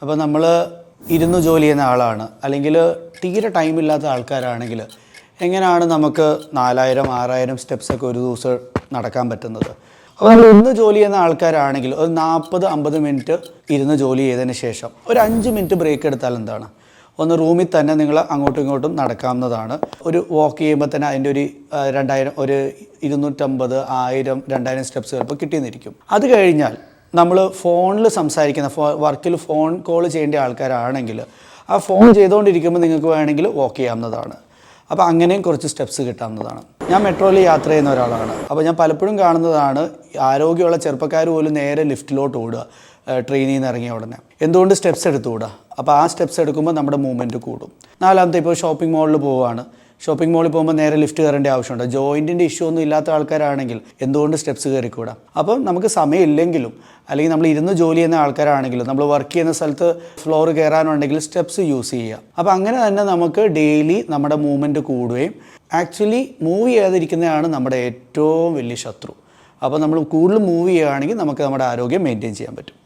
അപ്പോൾ നമ്മൾ ഇരുന്ന് ജോലി ചെയ്യുന്ന ആളാണ്, അല്ലെങ്കിൽ തീരെ ടൈമില്ലാത്ത ആൾക്കാരാണെങ്കിൽ എങ്ങനെയാണ് നമുക്ക് 4000 6000 സ്റ്റെപ്സൊക്കെ ഒരു ദിവസം നടക്കാൻ പറ്റുന്നത്? അപ്പോൾ നമ്മൾ ഇരുന്ന് ജോലി ചെയ്യുന്ന ആൾക്കാരാണെങ്കിൽ ഒരു 40-50 മിനിറ്റ് ഇരുന്ന് ജോലി ചെയ്തതിന് ശേഷം ഒരു 5 മിനിറ്റ് ബ്രേക്ക് എടുത്താൽ എന്താണ്? ഒന്ന് റൂമിൽ തന്നെ നിങ്ങൾ അങ്ങോട്ടും ഇങ്ങോട്ടും നടക്കാവുന്നതാണ്. ഒരു വാക്ക് ചെയ്യുമ്പോൾ തന്നെ അതിൻ്റെ ഒരു 2000 ഒരു 250 1000 2000 സ്റ്റെപ്സ് ചിലപ്പോൾ കിട്ടിയെന്നിരിക്കും. അത് കഴിഞ്ഞാൽ നമ്മൾ ഫോണിൽ സംസാരിക്കുന്ന വർക്കിൽ ഫോൺ കോൾ ചെയ്യേണ്ട ആൾക്കാരാണെങ്കിൽ ആ ഫോൺ ചെയ്തുകൊണ്ടിരിക്കുമ്പോൾ നിങ്ങൾക്ക് വേണമെങ്കിൽ വാക്ക് ചെയ്യാവുന്നതാണ്. അപ്പോൾ അങ്ങനെയും കുറച്ച് സ്റ്റെപ്സ് കിട്ടാവുന്നതാണ്. ഞാൻ മെട്രോയിൽ യാത്ര ചെയ്യുന്ന ഒരാളാണ്. അപ്പോൾ ഞാൻ പലപ്പോഴും കാണുന്നതാണ് ആരോഗ്യമുള്ള ചെറുപ്പക്കാർ പോലും നേരെ ലിഫ്റ്റിലോട്ട് ഓടുക ട്രെയിനിൽ നിന്ന് ഇറങ്ങിയ ഉടനെ. എന്തുകൊണ്ട് സ്റ്റെപ്സ് എടുത്തുകൂടാ? അപ്പോൾ ആ സ്റ്റെപ്സ് എടുക്കുമ്പോൾ നമ്മുടെ മൂവ്മെൻറ്റ് കൂടും. നാലാമത്തെ, ഇപ്പോൾ ഷോപ്പിംഗ് മോളിൽ പോവുകയാണ്. ഷോപ്പിംഗ് മോളിൽ പോകുമ്പോൾ നേരെ ലിഫ്റ്റ് കയറേണ്ട ആവശ്യമുണ്ട്. ജോയിൻറ്റിൻ്റെ ഇഷ്യൂ ഒന്നും ഇല്ലാത്ത ആൾക്കാരാണെങ്കിൽ എന്തുകൊണ്ട് സ്റ്റെപ്സ് കയറിക്കൂടാ? അപ്പം നമുക്ക് സമയമില്ലെങ്കിലും അല്ലെങ്കിൽ നമ്മൾ ഇരുന്ന് ജോലി ചെയ്യുന്ന ആൾക്കാരാണെങ്കിലും നമ്മൾ വർക്ക് ചെയ്യുന്ന സ്ഥലത്ത് ഫ്ലോർ കയറാനുണ്ടെങ്കിൽ സ്റ്റെപ്സ് യൂസ് ചെയ്യുക. അപ്പോൾ അങ്ങനെ തന്നെ നമുക്ക് ഡെയിലി നമ്മുടെ മൂവ്മെൻറ്റ് കൂടുകയും ആക്ച്വലി മൂവ് ചെയ്യാതിരിക്കുന്നതാണ് നമ്മുടെ ഏറ്റവും വലിയ ശത്രു. അപ്പോൾ നമ്മൾ കൂടുതൽ മൂവ് ചെയ്യുകയാണെങ്കിൽ നമുക്ക് നമ്മുടെ ആരോഗ്യം മെയിൻറ്റെയിൻ ചെയ്യാൻ പറ്റും.